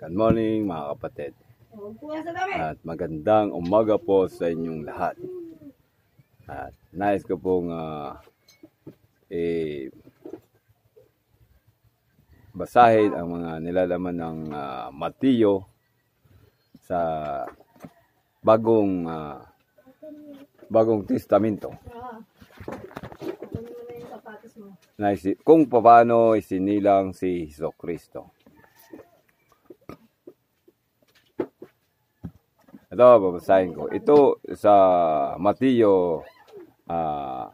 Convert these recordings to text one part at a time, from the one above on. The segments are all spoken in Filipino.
Good morning mga kapatid. At magandang umaga po sa inyong lahat. At nais ko pong basahin ang mga nilalaman ng Mateo sa bagong testamento. Kung paano isinilang si Jesucristo. Ito, babasahin ko. Ito sa Mateo 18.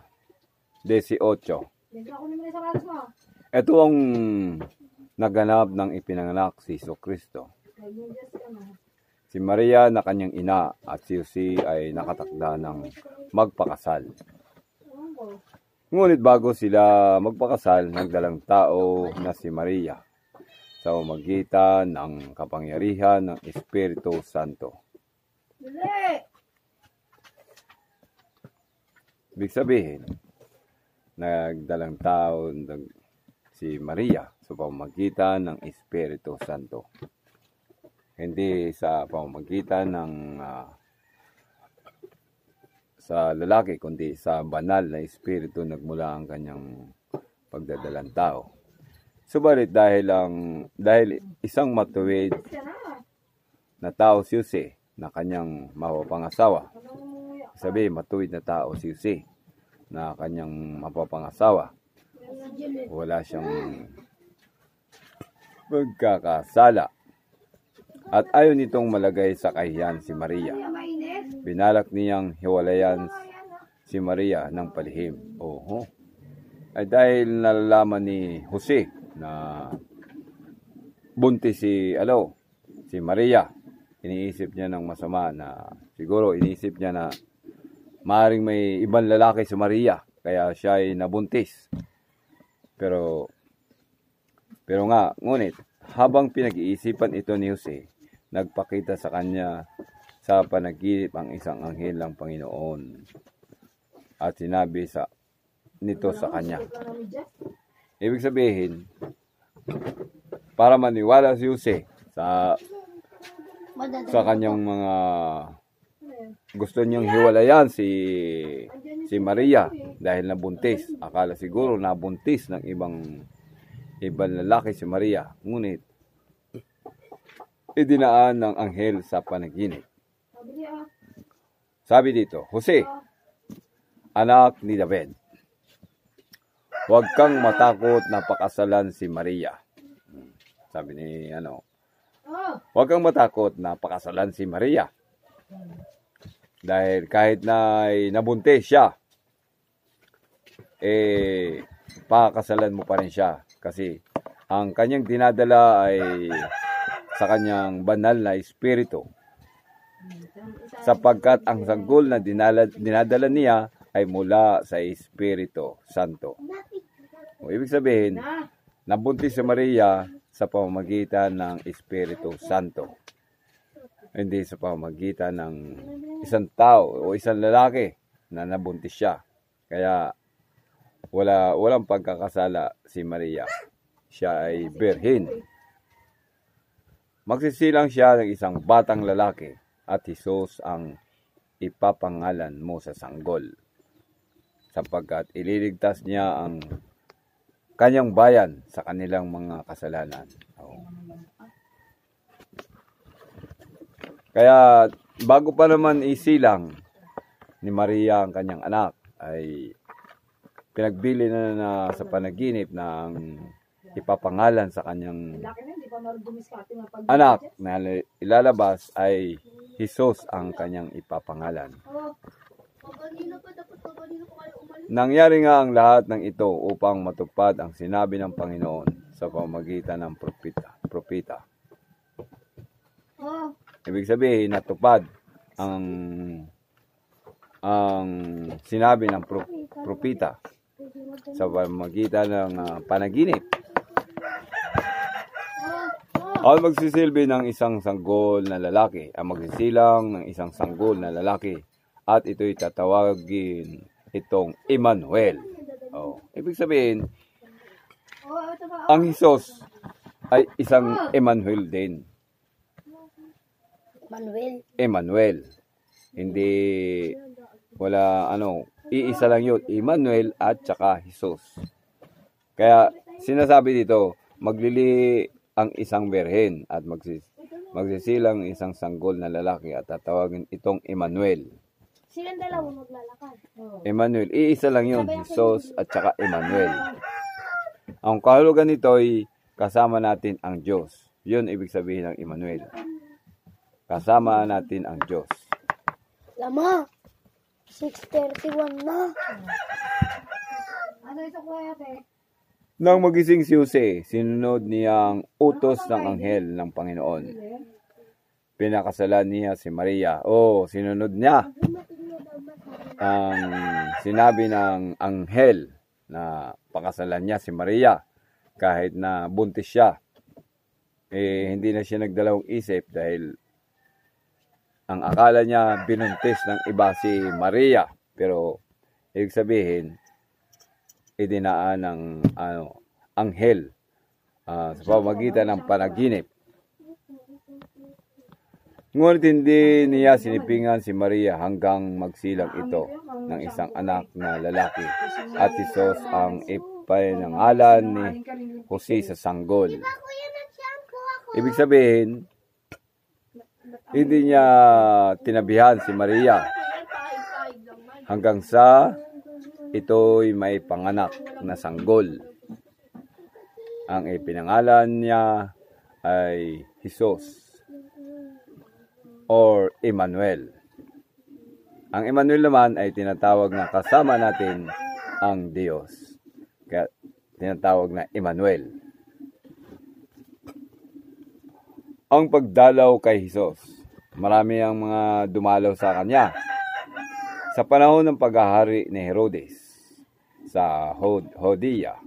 Ito ang naganap ng ipinanganak si Jesucristo. Si Maria na kanyang ina at si Jose ay nakatakda ng magpakasal. Ngunit bago sila magpakasal, nagdalang tao na si Maria sa pamamagitan ng kapangyarihan ng Espiritu Santo. Ibig sabihin, nagdalang tao si Maria sa pamamagitan ng Espiritu Santo. Hindi sa pamamagitan ng sa lalaki, kundi sa banal na Espiritu nagmula ang kanyang pagdadalang tao. Subalit dahil isang matuwid na tao si Jose na kanyang mapapangasawa. Sabi, matuwid na tao si Jose na kanyang mapapangasawa. Wala siyang pagkakasala. At ayaw nitong malagay sa kahiyan si Maria. Binalak niyang hiwalayan si Maria ng palihim. Ay dahil nalalaman ni Jose na buntis si Maria, iniisip niya ng masama na siguro iniisip niya na maaaring may ibang lalaki si Maria kaya siya ay nabuntis. Pero ngunit habang pinag-iisipan ito ni Jose, nagpakita sa kanya sa panaginip ang isang anghel ng Panginoon at sinabi nito sa kanya. Ibig sabihin, para maniwala si Jose sa kanyang mga gusto niyang hiwalayan si Maria dahil nabuntis. Akala siguro nabuntis ng ibang lalaki si Maria. Ngunit idinaan ng anghel sa panaginip. Sabi dito, Jose, anak ni David, huwag kang matakot na pakasalan si Maria. Sabi ni huwag kang matakot na pakasalan si Maria. Dahil kahit na nabuntis siya, pakakasalan mo pa rin siya. Kasi ang kanyang dinadala ay sa kanyang banal na espiritu. Sapagkat ang sanggol na dinadala niya ay mula sa Espiritu Santo. Ibig sabihin, nabuntis si Maria sa pamamagitan ng Espiritu Santo. Hindi sa pamamagitan ng isang tao o isang lalaki na nabuntis siya. Kaya walang pagkakasala si Maria. Siya ay birhen. Magsisilang siya ng isang batang lalaki at Jesus ang ipapangalan mo sa sanggol. Sapagkat ililigtas niya ang kanyang bayan sa kanilang mga kasalanan. Kaya bago pa naman isilang ni Maria ang kanyang anak, ay pinagbili na sa panaginip na ang ipapangalan sa kanyang anak na ilalabas ay Jesus ang kanyang ipapangalan. Nangyari nga ang lahat ng ito upang matupad ang sinabi ng Panginoon sa pamamagitan ng propeta. Ibig sabihin, natupad ang sinabi ng propeta sa pamamagitan ng panaginip. Ang magsisilbi ng isang sanggol na lalaki, ang magsisilang ng isang sanggol na lalaki, at ito'y tatawagin itong Emmanuel. Ibig sabihin, ang Jesus ay isang Emmanuel din. Manuel. Emmanuel. Hindi, wala iisa lang yun, Emmanuel at saka Jesus. Kaya sinasabi dito, maglili ang isang berhen at magsisilang isang sanggol na lalaki at tatawagin itong Emmanuel. Silang dalawa maglalakad. Emmanuel, iisa lang yun, Jesus at saka Emmanuel. Ang kahulugan nito ay kasama natin ang Diyos. Yun ibig sabihin ng Emmanuel. Kasama natin ang Diyos. Lama, 6:31 na. Ano ito kuya te? Nang magising si Jose, sinunod niyang utos ng anghel ng Panginoon. Pinakasalan niya si Maria. Sinunod niya ang sinabi ng anghel na pakasalan niya si Maria kahit na buntis siya. Hindi na siya nagdalawang isip dahil ang akala niya binuntis ng iba si Maria. Pero ibig sabihin, idinaan ng anghel sa pamamagitan ng panaginip. Ngunit hindi niya sinipingan si Maria hanggang magsilang ito ng isang anak na lalaki. At Isos ang ipinangalan ni Jose sa sanggol. Ibig sabihin, hindi niya tinabihan si Maria hanggang sa ito'y may panganak na sanggol. Ang ipinangalan niya ay Jesus or Emmanuel. Ang Emmanuel naman ay tinatawag na kasama natin ang Diyos. Kaya tinatawag na Emmanuel. Ang pagdalaw kay Jesus. Marami ang mga dumalaw sa kanya. Sa panahon ng paghahari ni Herodes sa Judea,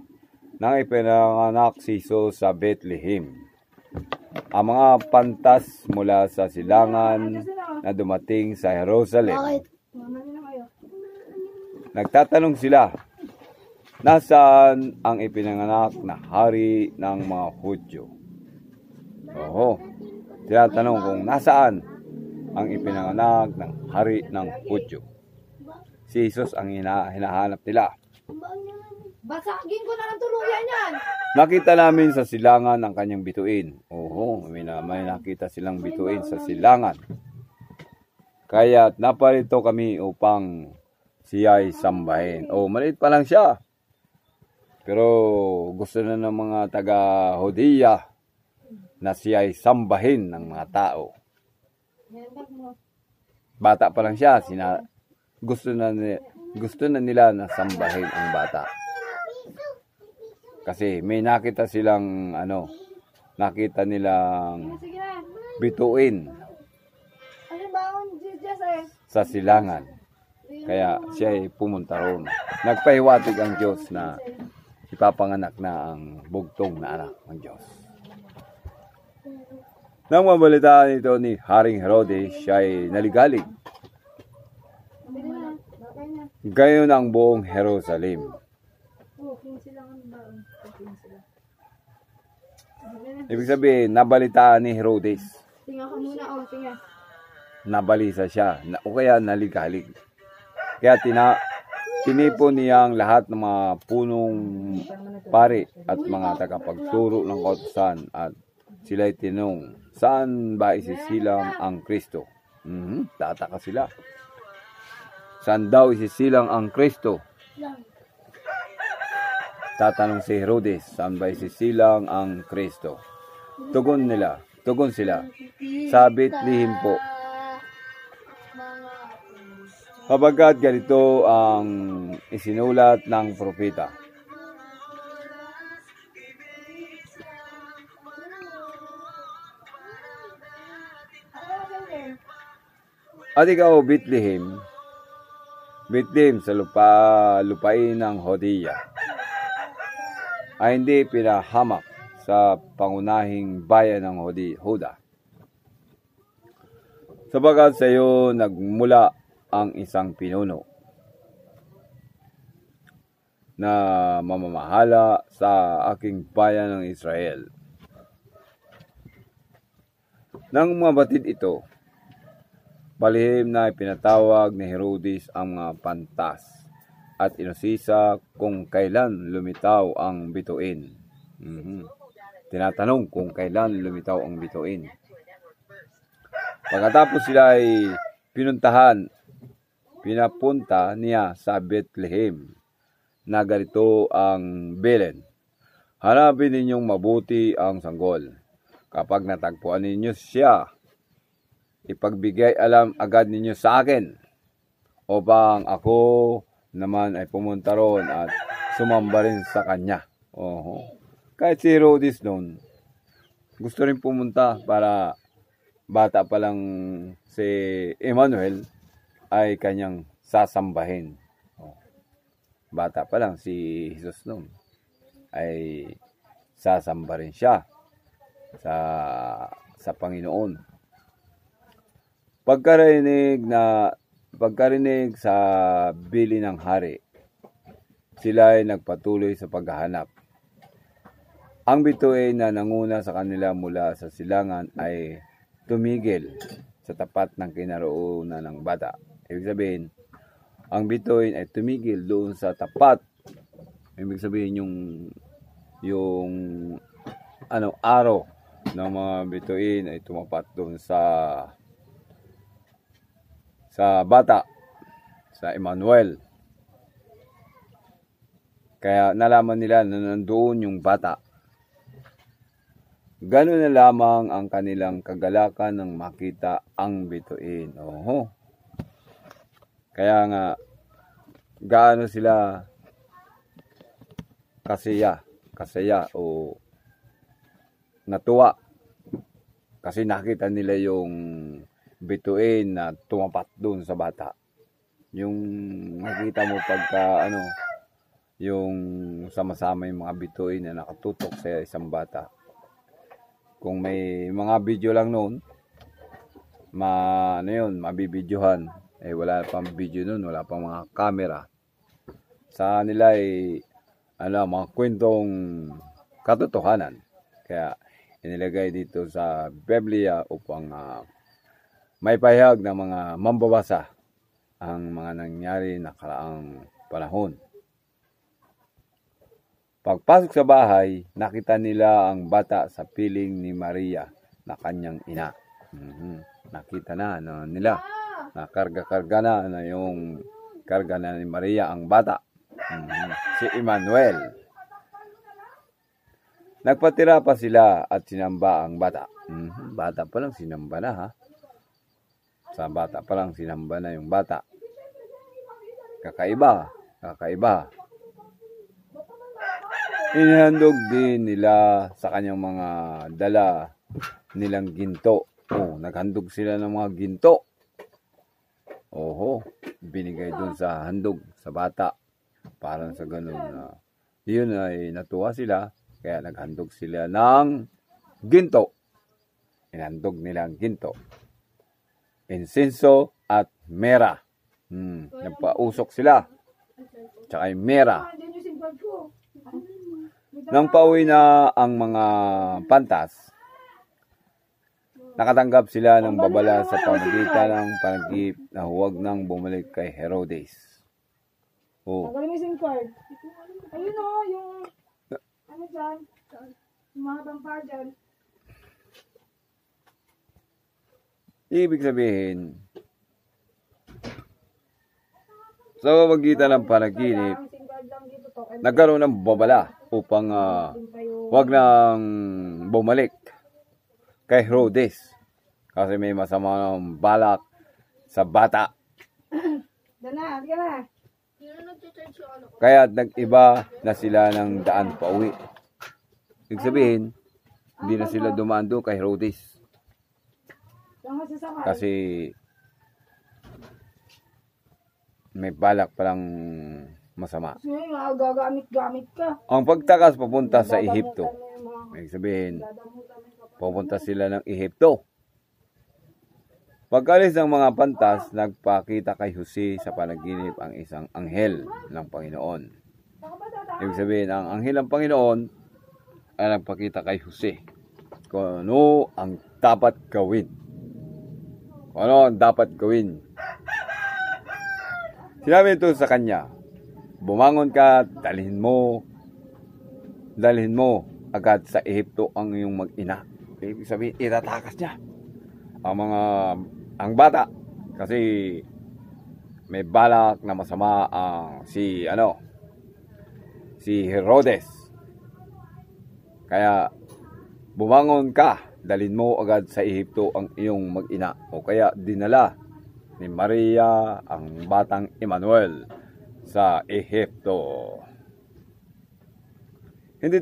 nang ipinanganak si Jesus sa Bethlehem, ang mga pantas mula sa silangan na dumating sa Jerusalem. Nagtatanong sila, nasaan ang ipinanganak na hari ng mga Hudyo? Tinatanong kung nasaan ang ipinanganak ng hari ng Hudyo. Si Jesus ang hinahanap nila. Basagin ko na ng tuluyan yan. Nakita namin sa silangan ang kanyang bituin. May nakita silang bituin sa silangan. Kaya naparito kami upang siya'y sambahin. Maliit pa lang siya. Pero gusto na ng mga taga-Judea na siya'y sambahin ng mga tao. Bata pa lang siya. Gusto na nila na sambahin ang bata. Kasi may nakita silang nakita nilang bituin sa silangan. Kaya siya ay pumunta roon. Nagpahiwatig ang Diyos na ipapanganak na ang bugtong na anak ng Diyos. Nang mabalitaan ito ni Haring Herodes, siya ay naligalig. Gayon ang buong Jerusalem. Ibig sabihin, nabalitaan ni Herodes. Tinga ka muna, tinga. Nabalisa siya, o kaya naligalig. Kaya tinipon niya ang lahat ng mga punong pari at mga tagapagturo ng kautusan at sila'y tinong, saan ba isisilang ang Kristo? Tataka sila. Saan daw isisilang ang Kristo? Tatanong si Herodes, saan ba isisilang ang Kristo? Tugon sila, sa Bethlehem po. Kapagkat ganito ang isinulat ng propeta. At ikaw, Bethlehem sa lupain ng Judea, ay hindi pinahamak sa pangunahing bayan ng Huda. Sapagkat sa iyo nagmula ang isang pinuno na mamamahala sa aking bayan ng Israel. Nang mabatid ito, palihim na ipinatawag ni Herodes ang mga pantas at inusisa kung kailan lumitaw ang bituin. Tinatanong kung kailan lumitaw ang bituin. Pagkatapos sila ay pinapunta niya sa Bethlehem na ganito ang Belen. Hanapin ninyong mabuti ang sanggol. Kapag natagpuan ninyo siya, ipagbigay alam agad ninyo sa akin upang ako naman ay pumunta roon at sumamba rin sa kanya. Kahit si Herodes noon, gusto rin pumunta para bata pa lang si Emmanuel ay kanyang sasambahin. Bata pa lang si Jesus noon ay sasamba rin siya sa Panginoon. Pagkarinig sa bili ng hari, sila ay nagpatuloy sa paghahanap. Ang bituin na nanguna sa kanila mula sa silangan ay tumigil sa tapat ng kinaroonan ng bata. Ibig sabihin, ang bituin ay tumigil doon sa tapat. Ibig sabihin yung araw ng mga bituin ay tumapat doon sa bata, sa Emmanuel. Kaya nalaman nila na nandoon yung bata. Gano'n na lamang ang kanilang kagalakan nang makita ang bituin. Kaya nga, gaano sila kasaya o natuwa kasi nakita nila yung bituin na tumapat doon sa bata. Yung nakita mo pagka yung sama-sama yung mga bituin na nakatutok sa isang bata. Kung may mga video lang noon, mabibidyohan. Wala pang video noon, wala pang mga camera. Sa nila ay mga kwentong katotohanan. Kaya inilagay dito sa Biblia upang may pahayag ng mga mambabasa ang mga nangyari nakaraang panahon. Pagpasok sa bahay, nakita nila ang bata sa piling ni Maria na kanyang ina. Nakita na nila na karga-karga na yung karga na ni Maria ang bata. Si Emmanuel. Nagpatira pa sila at sinamba ang bata. Bata pa lang sinamba na ha. Sa bata pa lang sinamba na yung bata. Kakaiba. Inihandog din nila sa kanyang mga dala nilang ginto. Naghandog sila ng mga ginto. Binigay dun sa handog sa bata. Parang sa ganun na yun ay natuwa sila. Kaya naghandog sila ng ginto. Inhandog nila ang ginto. Insenso at mera. Nagpausok sila. Tsaka yung mera. Nang pauwi na ang mga pantas, nakatanggap sila ng babala sa pamagitan ng panagip na huwag nang bumalik kay Herodes. Tanggalin mo yung SIM card. Ayun yung dyan, yung mga bangka dyan. Ibig sabihin, sa pamagitan ng panaginip, nagkaroon ng babala upang wag nang bumalik kay Herodes kasi may masama ng balak sa bata. Kaya nag-iba na sila ng daan pa uwi. Ibig sabihin, hindi na sila dumaan doon kay Herodes. Kasi may balak palang masama. Gagamit ka. Ang pagtakas papunta sa Ehipto. Ibig sabihin, pupunta sila ng Ehipto. Pagkalis ng mga pantas, nagpakita kay Jose sa panaginip ang isang anghel ng Panginoon. Ibig sabihin, ang anghel ng Panginoon ay nagpakita kay Jose kung ano ang dapat gawin. ano ang dapat gawin. Sinabi ito sa kanya, bumangon ka, dalhin mo agad sa Ehipto ang iyong mag-ina. Ibig sabihin, itatakas niya ang bata kasi may balak na masama ang si Herodes. Kaya bumangon ka, dalhin mo agad sa Ehipto ang iyong mag-ina. O kaya dinala ni Maria ang batang Emmanuel sa Ehipto. Hindi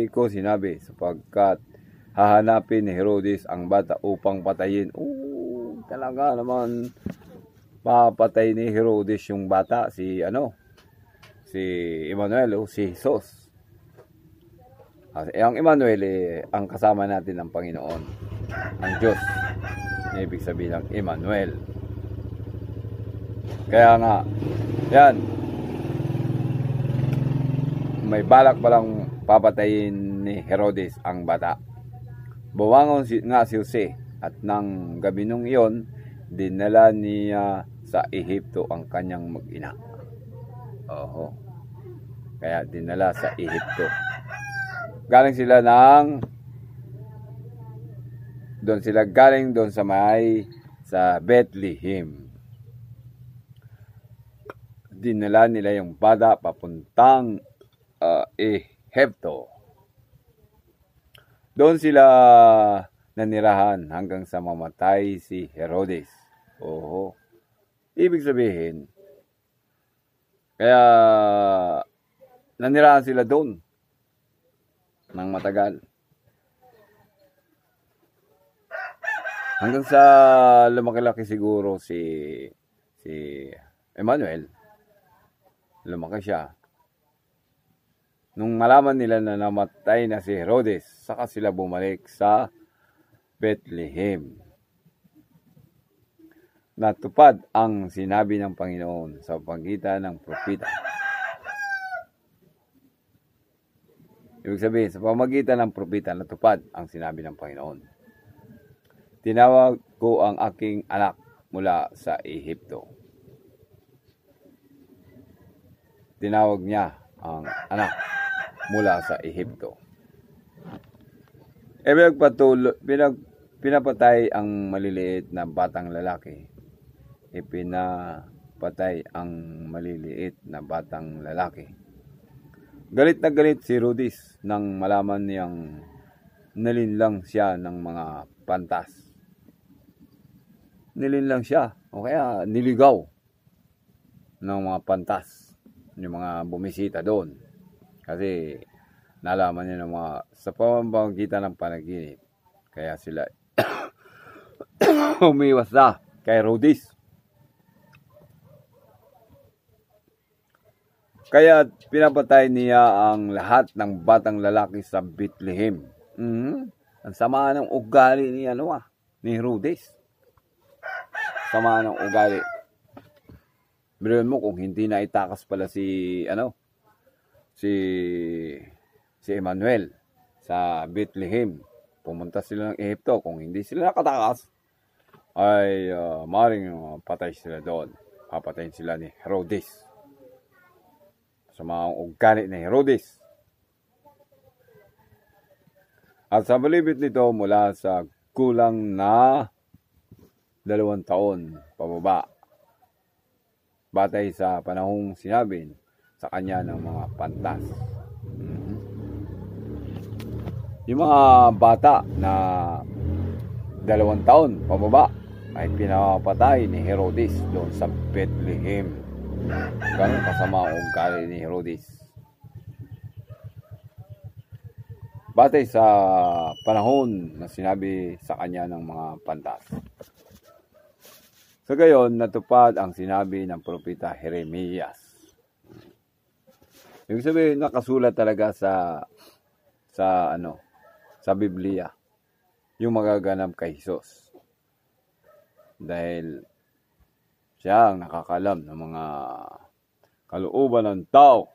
ko sinabi sapagkat hahanapin ni Herodes ang bata upang patayin. Talaga naman papatay ni Herodes yung bata, si Emmanuel o si Jesus. Ang Emmanuel ang kasama natin ng Panginoon, ang Diyos. Ibig sabihin ng Emmanuel. Kaya nga, yan, may balak palang papatayin ni Herodes ang bata. Bumangon nga si Jose at nang gabi nung iyon, dinala niya sa Ehipto ang kanyang mag-ina. Kaya dinala sa Ehipto. Galing doon sa Bethlehem. Dinala nila yung bata papuntang Ehipto. Doon sila nanirahan hanggang sa mamatay si Herodes. Ibig sabihin, kaya nanirahan sila doon ng matagal. Hanggang sa lumaki-laki siguro si Emmanuel. Lumaki siya. Nung malaman nila na namatay na si Herodes, saka sila bumalik sa Bethlehem. Natupad ang sinabi ng Panginoon sa pagitan ng propeta. Ibig sabihin, sa pamagitan ng propeta, natupad ang sinabi ng Panginoon. Tinawag ko ang aking anak mula sa Ehipto. Tinawag niya ang anak mula sa Ehipto. Pinapatay ang maliliit na batang lalaki. Ipinapatay ang maliliit na batang lalaki. Galit na galit si Herodes nang malaman niyang nalinlang siya ng mga pantas. Nilinlang siya o kaya niligaw ng mga pantas, yung mga bumisita doon. Kasi nalaman niya ng sa pamamagitan ng panaginip. Kaya sila umiwas na kay Herodes. Kaya pinapatay niya ang lahat ng batang lalaki sa Bethlehem. Ang sama ng ugali ni Herodes. Sama ng ugali. Bilhin mo kung hindi na itakas pala si Emmanuel sa Bethlehem. Pumunta sila ng Ehipto. Kung hindi sila nakatakas, ay maaaring patay sila doon. Papatayin sila ni Herodes. Sa mga ugali ni Herodes. At sa balibit nito mula sa kulang na 2 taon pababa. Batay sa panahong sinabi sa kanya ng mga pantas. Yung mga bata na 2 taon pababa ay pinapatay ni Herodes doon sa Bethlehem. Ganun kasama ang ugali ni Herodes. Batay sa panahon na sinabi sa kanya ng mga pantas. Sa gayon, natupad ang sinabi ng propeta Jeremias. Ibig sabihin, nakasulat talaga sa Biblia yung magaganap kay Jesus. Dahil siya ang nakakalam ng mga kalooban ng tao.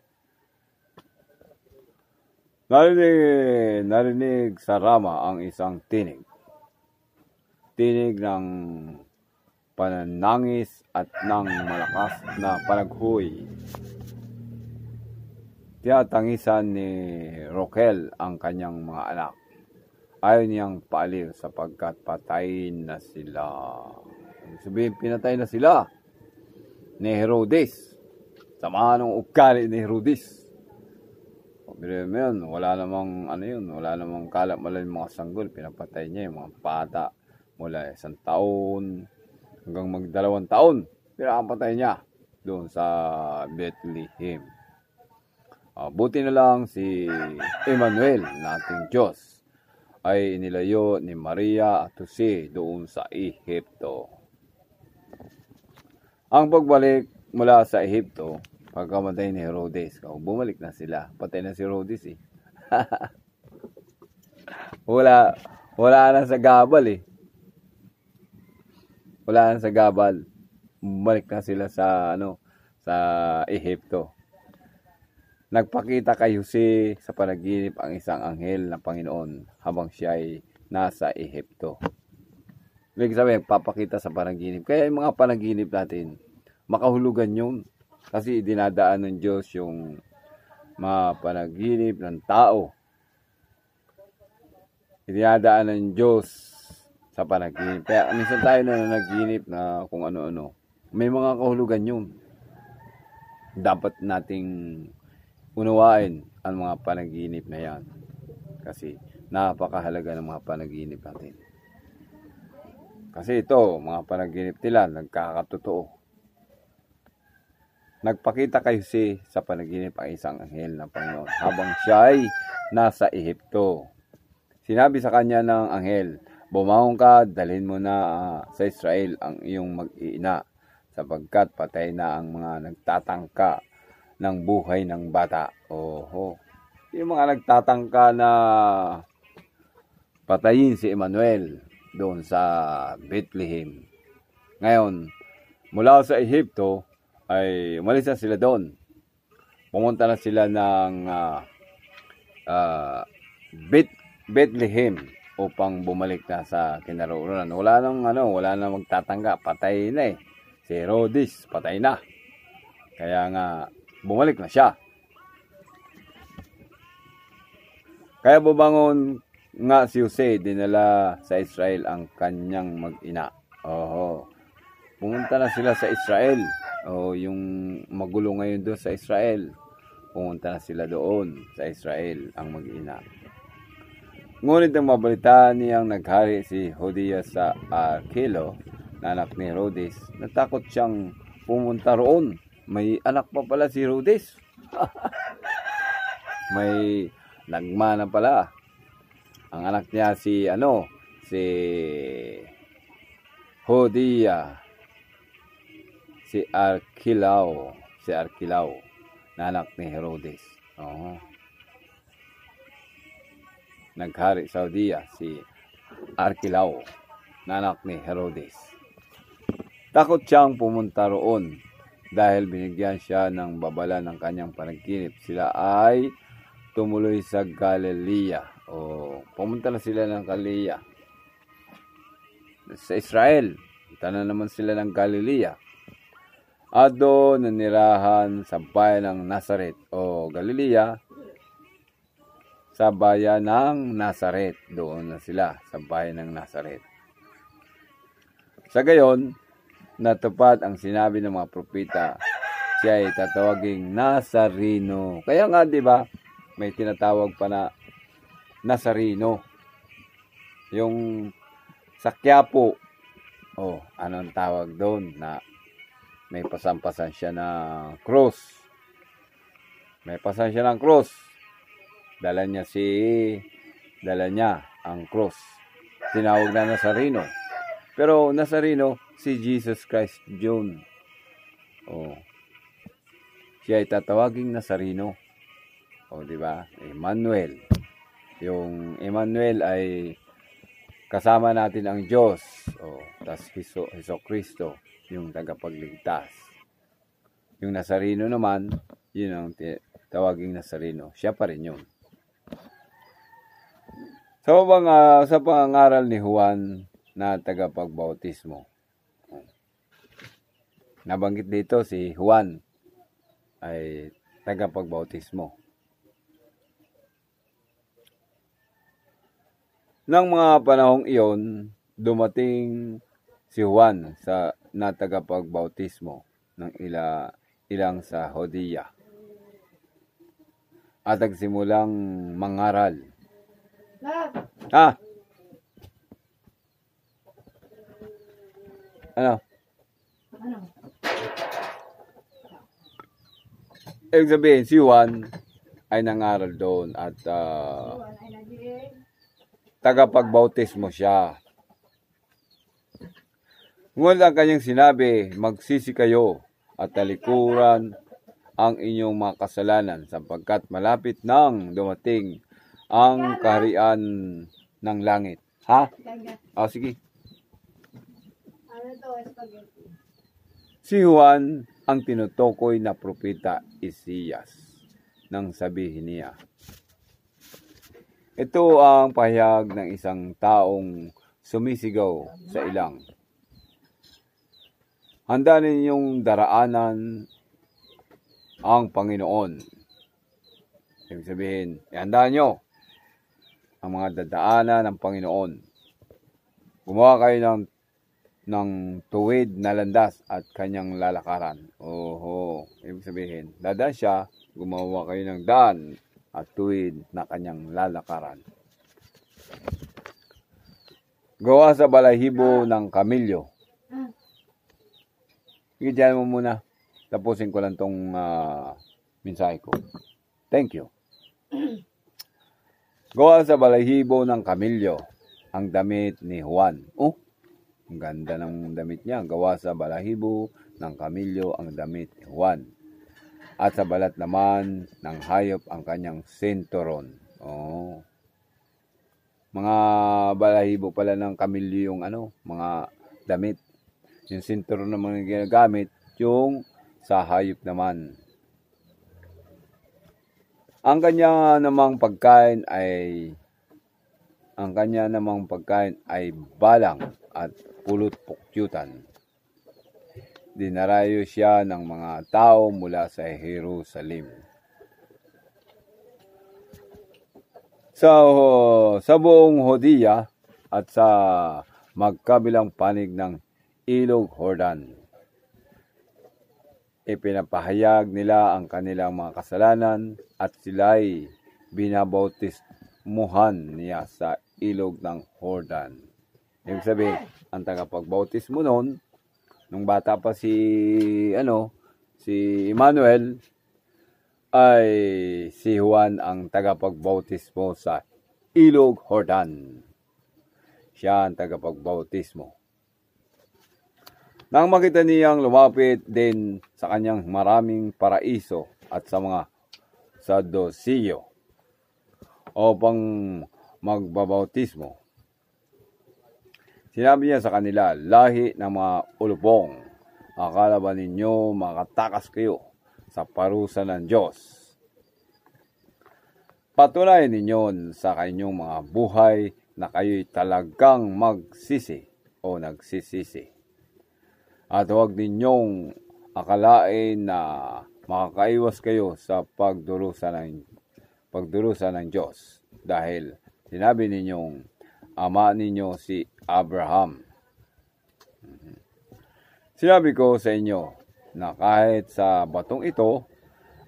Narinig sa Rama ang isang tinig. tinig ng pananangis at ng malakas na panaghoy. Tinatangisan ni Rochelle ang kanyang mga anak. Ayaw niyang paaliw sapagkat patay na sila. Sabihin, pinatay na sila ni Herodes. Sama ng ugali ni Herodes. Pero yun, wala namang wala namang kalap mala yung mga sanggol. Pinapatay niya yung mga bata mula 1 taon hanggang mag-2 taon. Pinapatay niya doon sa Bethlehem. Buti na lang si Emmanuel, nating Diyos, ay inilayo ni Maria at Jose doon sa Ehipto. Ang pagbalik mula sa Ehipto, pagkamatay ni Herodes, bumalik na sila. Patay na si Herodes eh. wala na sa gabal eh. Wala na sa gabal. Bumalik na sila sa sa Ehipto. Nagpakita kay Jose sa panaginip ang isang anghel ng Panginoon habang siya ay nasa Ehipto. Ibig sabihin, papakita sa panaginip. Kaya yung mga panaginip natin, makahulugan yun. Kasi dinadaan ng Diyos yung mga panaginip ng tao. Dinadaan ng Diyos sa panaginip. Kaya minsan tayo na nanaginip na kung ano-ano. May mga kahulugan yun. Dapat nating unawain ang mga panaginip na yan. Kasi napakahalaga ng mga panaginip natin. Kasi ito, mga panaginip nila, nagkakatotoo. Nagpakita kay Jose sa panaginip ang isang anghel ng Panginoon habang siya ay nasa Ehipto. Sinabi sa kanya ng anghel, bumangon ka, dalhin mo na sa Israel ang iyong mag-iina sapagkat patay na ang mga nagtatangka ng buhay ng bata. Yung mga nagtatangka na patayin si Emmanuel doon sa Bethlehem. Ngayon, mula sa Ehipto, ay umalis na sila doon. Pumunta na sila ng Bethlehem upang bumalik na sa kinaroroonan. Wala nang magtatangka. Patay na eh. Si Herodes, patay na. Kaya nga, bumalik na siya. Kaya bumangon nga si Jose, dinala sa Israel ang kanyang mag-ina. Pumunta na sila sa Israel. Yung magulo ngayon doon sa Israel. Pumunta na sila doon sa Israel, ang mag-ina. Ngunit ang mabalita niyang naghari si Judea sa Archelo, na anak ni Herodes, natakot siyang pumunta roon. May anak pa pala si Herodes. May nagmana pala. Ang anak niya si Judea, si Archilao, na anak ni Herodes. Naghari sa Judea si Archilao, na anak ni Herodes. Takot siyang pumunta roon dahil binigyan siya ng babala ng kanyang panaginip. Sila ay tumuloy sa Galilea. Pumunta na sila ng Galilea. Sa Israel, punta na naman sila ng Galilea. At doon nanirahan sa bayan ng Nazaret o Galilea, sa bayan ng Nazaret. Doon na sila sa bayan ng Nazaret. Sa gayon, natupad ang sinabi ng mga propeta, siya ay tatawaging Nazareno. Kaya nga, di ba, may tinatawag pa na Nazareno. Yung sa Quiapo, anong tawag doon na may pasampasan siya ng cross. May pasan siya ng cross. Dala niya ang cross. Tinawag na Nazareno. Pero Nazareno, si Jesus Christ John. Siya ay tatawaging Nazareno. Di ba? Emmanuel. Yung Emmanuel ay kasama natin ang Diyos. Tas Heso Kristo, yung tagapagligtas. Yung Nazareno naman, yun ang tawaging Nazareno. Siya pa rin yun. Sa pangangaral ni Juan na tagapagbautismo. Nabanggit dito si Juan ay tagapagbautismo. Nang mga panahong iyon, dumating si Juan na tagapagbautismo ng ilang sa Judea at nagsimulang mangaral. Ano? Ibig sabihin, si Juan ay nangaral doon at tagapagbautismo siya. Ngunit ang kanyang sinabi, magsisi kayo at talikuran ang inyong mga kasalanan sapagkat malapit nang dumating ang kaharian ng langit. Ha? Sige. Si Juan ang tinutukoy na propeta Isaias nang sabihin niya. Ito ang pahayag ng isang taong sumisigaw sa ilang. Handa ninyong daraanan ang Panginoon. Ibig sabihin, ihanda nyo ang mga dadaanan ng Panginoon. Gumawa kayo ng tuwid na landas at kanyang lalakaran. Ibig sabihin, dadaan siya, gumawa kayo ng daan at tuwid na kanyang lalakaran. Gawa sa balahibo ng kamilyo. Diyan mo muna. Tapusin ko lang tong mensahe ko. Thank you. Gawa sa balahibo ng kamilyo ang damit ni Juan. Ang ganda ng damit niya. Gawa sa balahibo ng kamilyo ang damit ni Juan. At sa balat naman ng hayop ang kanyang sinturon. Mga balahibo pala ng kamilyo yung mga damit. Yung sinturon naman ginagamit, yung sa hayop naman. Ang kanya namang pagkain ay balang at pulot pukyutan. Dinarayo siya ng mga tao mula sa Jerusalem. Sa buong Judea at sa magkabilang panig ng Ilog Jordan, ipinapahayag nila ang kanilang mga kasalanan at sila'y binabautismuhan niya sa ilog ng Jordan. Ibig sabihin, ang tagapagbautismo noon, nung bata pa si Emmanuel, ay si Juan ang tagapagbautismo sa Ilog Jordan. Siya ang tagapagbautismo. Nang makita niyang lumapit din sa kanyang maraming paraiso at sa mga Sadduceo upang magbabautismo, sinabi niya sa kanila, lahi ng mga ulupong, akala ba ninyo makatakas kayo sa parusa ng Diyos? Patunayan ninyo sa kanyong mga buhay na kayo'y talagang magsisi o nagsisisi. At huwag ninyong akalain na makakaiwas kayo sa pagdurusa ng Diyos. Dahil sinabi ninyong ama ninyo si Abraham. Sinabi ko sa inyo na kahit sa batong ito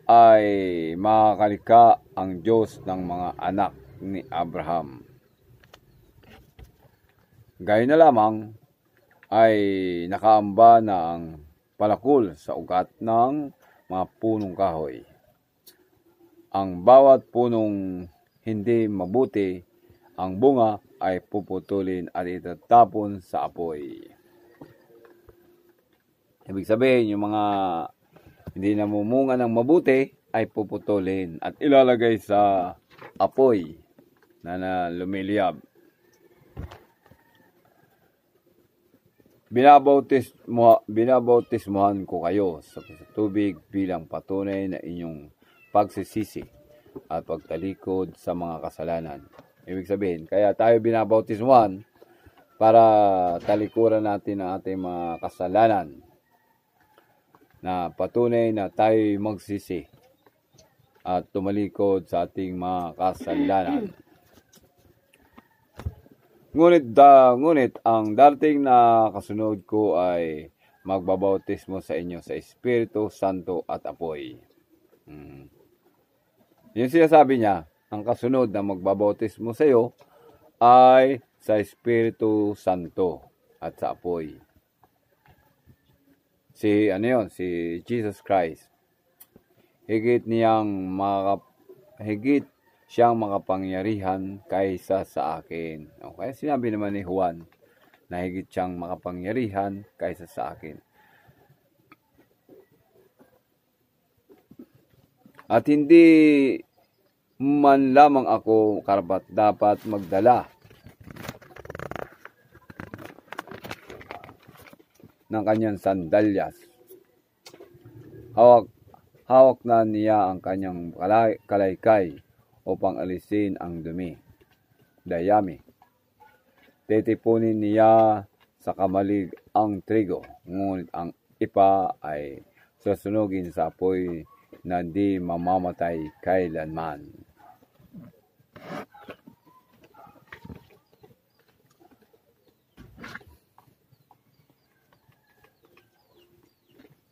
ay makakalika ang Diyos ng mga anak ni Abraham. Gayun na lamang ay nakaamba na ang palakol sa ugat ng mga punong kahoy. Ang bawat punong hindi mabuti, ang bunga ay puputulin at itatapon sa apoy. Ibig sabihin, yung mga hindi namumunga ng mabuti ay puputulin at ilalagay sa apoy na lumiliyab. Binabautismohan ko kayo sa tubig bilang patunay na inyong pagsisisi at pagtalikod sa mga kasalanan. Ibig sabihin, kaya tayo binabautismohan para talikuran natin ang ating mga kasalanan, na patunay na tayo magsisi at tumalikod sa ating mga kasalanan. Ngunit ang darating na kasunod ko ay magbabautismo sa inyo sa Espiritu Santo at apoy. Yung sinasabi niya, ang kasunod na magbabautismo sa iyo ay sa Espiritu Santo at sa apoy. Si Jesus Christ. Higit siyang makapangyarihan kaysa sa akin. Okay, sinabi naman ni Juan na higit siyang makapangyarihan kaysa sa akin. At hindi man lamang ako karapat-dapat magdala ng kanyang sandalyas. Hawak na niya ang kanyang kalaykay upang alisin ang dayami. Titipunin niya sa kamalig ang trigo, ngunit ang ipa ay susunugin sa apoy na di mamamatay kailanman.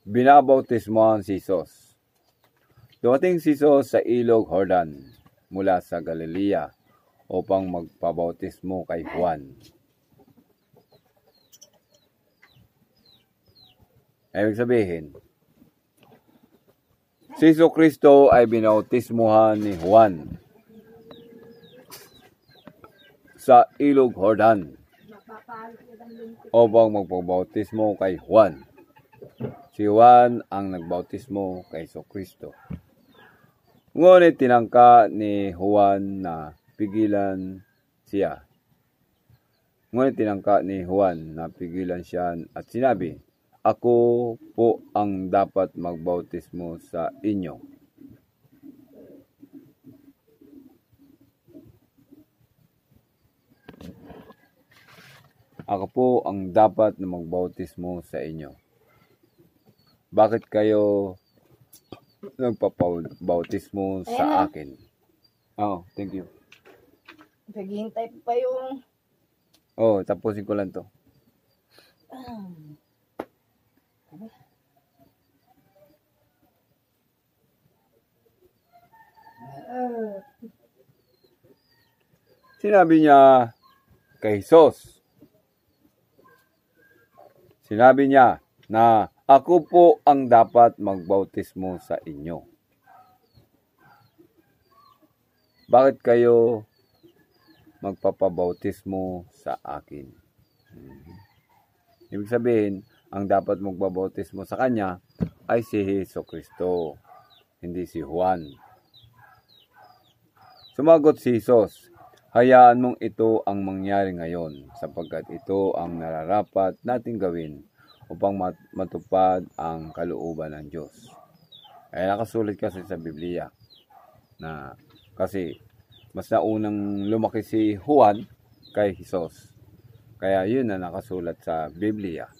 Binabautismohan si Jesus. Dumating si Jesus sa ilog Jordan mula sa Galilea upang magpabautismo kay Juan. Ibig sabihin, si Jesucristo ay binautismohan ni Juan sa ilog Jordan upang magpabautismo kay Juan. Si Juan ang nagbautismo kay Jesucristo. Ngunit tinangka ni Juan na pigilan siya. At sinabi, ako po ang dapat magbautismo sa inyo. Ako po ang dapat na magbautismo sa inyo. Bakit kayo nagpapabautismo sa akin? Oh, thank you. Naghihintay pa yung... Oh, tapusin ko lang to. Sinabi niya kay Jesus. Sinabi niya na ako po ang dapat magbautismo sa inyo. Bakit kayo magpapabautismo sa akin? Ibig sabihin, ang dapat magbabautismo sa kanya ay si Jesucristo, hindi si Juan. Sumagot si Jesus, hayaan mong ito ang mangyari ngayon, sapagkat ito ang nararapat nating gawin upang matupad ang kalooban ng Diyos. Kaya nakasulat kasi sa Biblia na kasi mas naunang lumaki si Juan kay Jesus. Kaya yun na nakasulat sa Biblia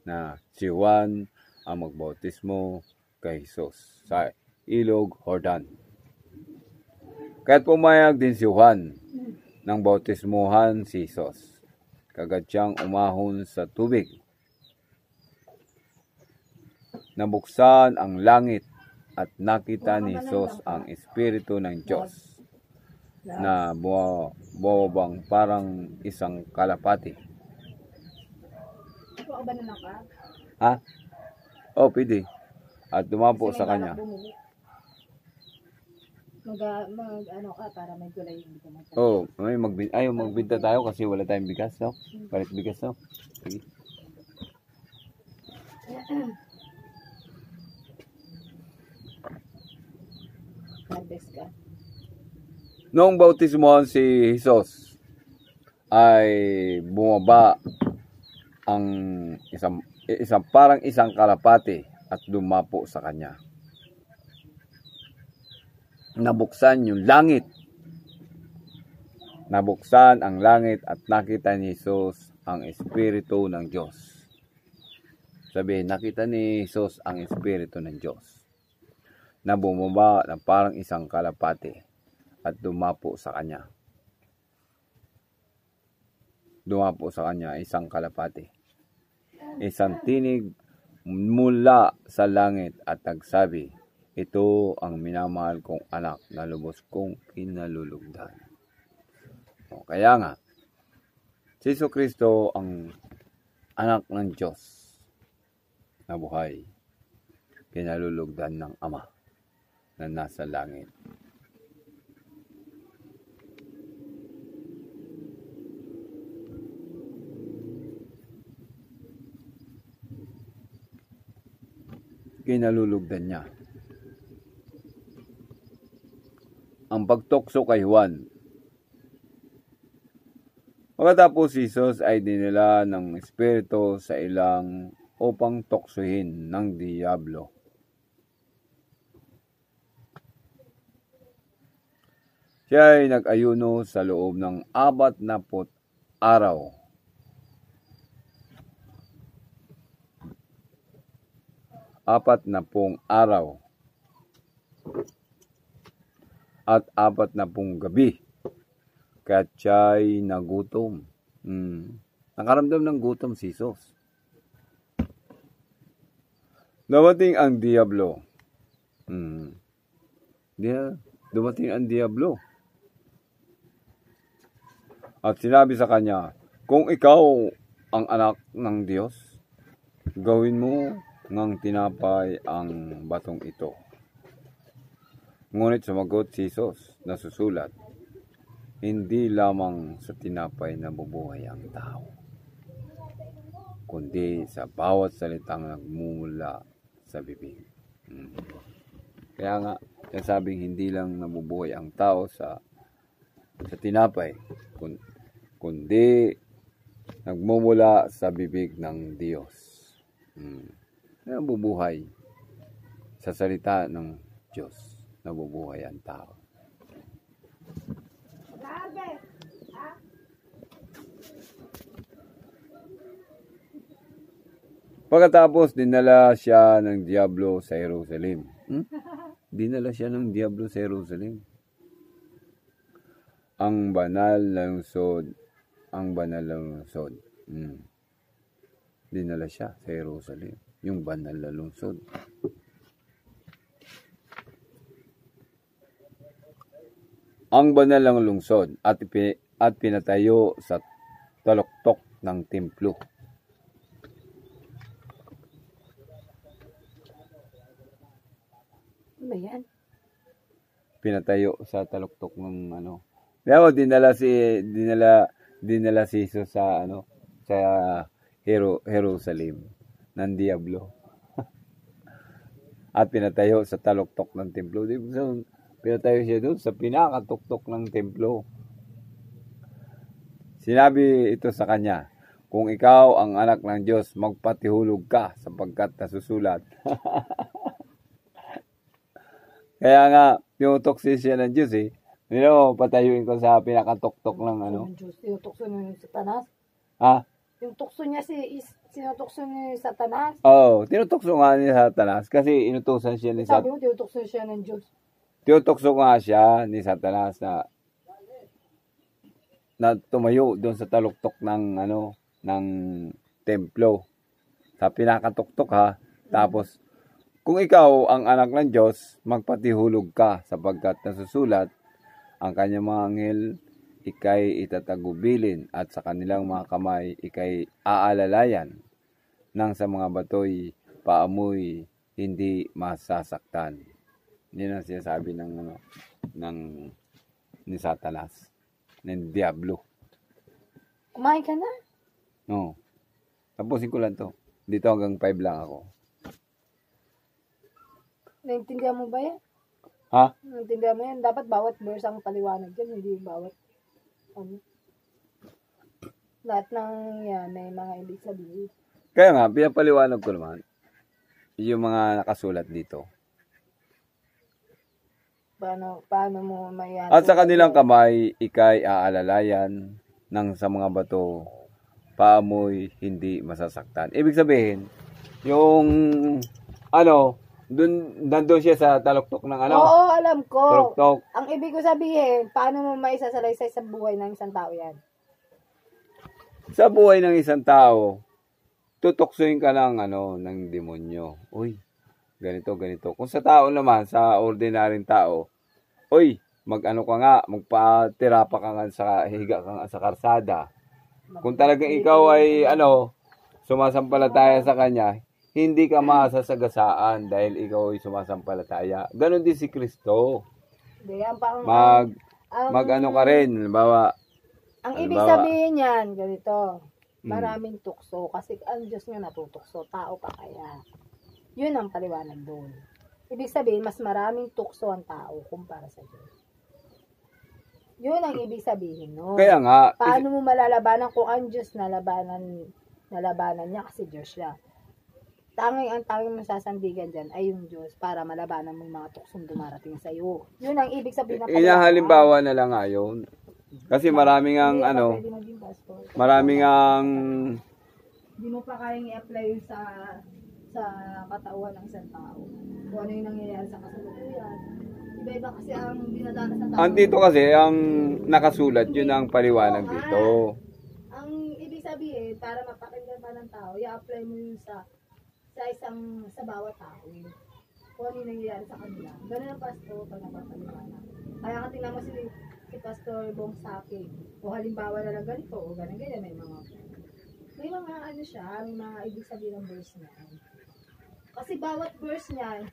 na si Juan ang magbautismo kay Jesus sa ilog Jordan. Kaya't pumayag din si Juan ng bautismuhan si Jesus. Kagad siyang umahon sa tubig. Nabuksan ang langit at nakita ni Jesus ang Espiritu ng Diyos na bumabang parang isang kalapati. Ito ba na ka? Ha? Oh, pwede. At dumapo sa kanya. Ano ka para may gulay hindi ka magkakaroon. Oh, magbinta tayo kasi wala tayong bigas, no? Palit bigas, no? Sige. Harvest ka. Noong bautismohan si Jesus, ay bumaba ang isang kalapati at dumapo sa kanya. Nabuksan yung langit Nabuksan ang langit at nakita ni Jesus ang Espiritu ng Diyos. Sabihin, nakita ni Jesus ang Espiritu ng Diyos na bumaba na parang isang kalapati at dumapo sa kanya. Dumapo sa kanya isang kalapati. Isang tinig mula sa langit at nagsabi, ito ang minamahal kong anak na lubos kong kinalulugdan. O, kaya nga, si Jesucristo ang anak ng Diyos na buhay, kinalulugdan ng Ama na nasa langit. Kinalulugdan niya. Ang pagtukso kay Juan. Pagkatapos si Jesus ay dinala ng Espiritu sa ilang upang tuksohin ng Diablo. Siya ay nag-ayuno sa loob ng 40 araw. Apat na pong araw at 40 gabi. Kaya siya'y nagutom. Nakaramdam ng gutom si Jesus. Dumating ang Diablo. Dumating ang Diablo. At sinabi sa kanya, kung ikaw ang anak ng Diyos, gawin mo ngang tinapay ang batong ito. Ngunit sumagot si Jesus, nasusulat, hindi lamang sa tinapay na bubuhay ang tao, kundi sa bawat salitang nagmumula sa bibig. Kaya nga, sabing hindi lang nabubuhay ang tao sa tinapay, kundi nagmumula sa bibig ng Diyos. Nabubuhay sa salita ng Diyos, nabubuhay ang tao. Pagkatapos, dinala siya ng Diablo sa Jerusalem. Dinala siya ng Diablo sa Jerusalem. Ang banal na lungsod. Dinala siya sa Jerusalem. Yung banal na lungsod. Ang banal ng lungsod at pinatayo sa taluktok ng templo. Ano yan? Pinatayo sa taluktok ng Kaya dinala si Jesus sa Jerusalem ng Diablo. At pinatayo sa taluktok ng templo. Pinatayo siya doon sa pinakatuktok ng templo. Sinabi ito sa kanya, kung ikaw ang anak ng Diyos, magpatihulog ka sapagkat nasusulat. Kaya nga, tinutokso siya ng Diyos eh. Patayuin ko sa pinakatuktok ng Tinutokso niya ni Satanas? Ha? Yung tukso niya sinutokso ni Satanas? Oo, tinutokso nga ni Satanas kasi inutusan siya ni Satanas. Sabi mo, tinutokso siya ng Diyos. Tinutokso nga siya ni Satanas na tumayo doon sa taluktok ng templo. Sa pinakatuktok ha. Tapos, kung ikaw ang anak ng Diyos, magpatihulog ka sapagkat nasusulat, ang kanyang mga anghel ikay itatagubilin at sa kanilang mga kamay ikay aalalayan nang sa mga batoy paamoy hindi masasaktan. Yan ang sinasabi ni Satanas, ng Diablo. Kumain ka na? No. Tapusin ko lang to. Dito hanggang 5 lang ako. Naintindihan mo ba yan? Ha? Naintindihan mo yan? Dapat bawat verse ang paliwanag yan, hindi bawat lahat ng yan may mga ibig sabihin. Kaya nga, pinapaliwanag ko naman yung mga nakasulat dito. Paano mo may At sa kanilang kamay, ikay aalalayan ng sa mga bato, paamoy hindi masasaktan. Ibig sabihin, yung nandun siya sa taluktok ng Oo, alam ko. taluktok. Ang ibig ko sabihin, paano mo may isasalaysay sa buhay ng isang tao yan? Sa buhay ng isang tao, tutoksoin ka ng demonyo. Uy, ganito. Kung sa tao naman, sa ordinaryong tao, uy, magpatira pa ka nga higa ka nga sa karsada. Kung talagang ikaw ay, sumasampalataya sa kanya, hindi ka masasagasaan dahil ikaw ay sumasampalataya. Ganon din si Kristo. Ka rin, halimbawa. Ang ibig sabihin yan, ganito, maraming tukso. Kasi ang Diyos nga natutukso, tao pa kaya. Yun ang paliwanag doon. Ibig sabihin, mas maraming tukso ang tao kumpara sa Diyos. Yun ang ibig sabihin, no? Kaya nga. Paano mo malalabanan kung ang Diyos nalabanan niya kasi Diyos siya. Ang tanging masasandigan dyan ay yung Diyos para malabanan mo yung mga tuksong dumarating sa iyo. Yun ang ibig sabihin ng Halimbawa na lang ngayon. Kasi maraming ang hindi mo pa kayang i-apply sa katawan ng isang tao. Kung ano yung nangyayari sa kasalukuyan. Iba-iba kasi ang dinadanas ng tao. Dito kasi ang nakasulat, yun ang paliwanag dito. Ang ibig sabihin, para mapakinggan pa ng tao, i-apply mo yun sa bawat tao. Kung ano yung nangyayari sa kanila. Ganun ang pastor pag napapaliwanag. Kaya ka tingnan mo si Pastor Bong Saki. O halimbawa na lang ganito, o ganyan, may mga may mga ibig sabihin ng verse niya. Kasi bawat verse niya,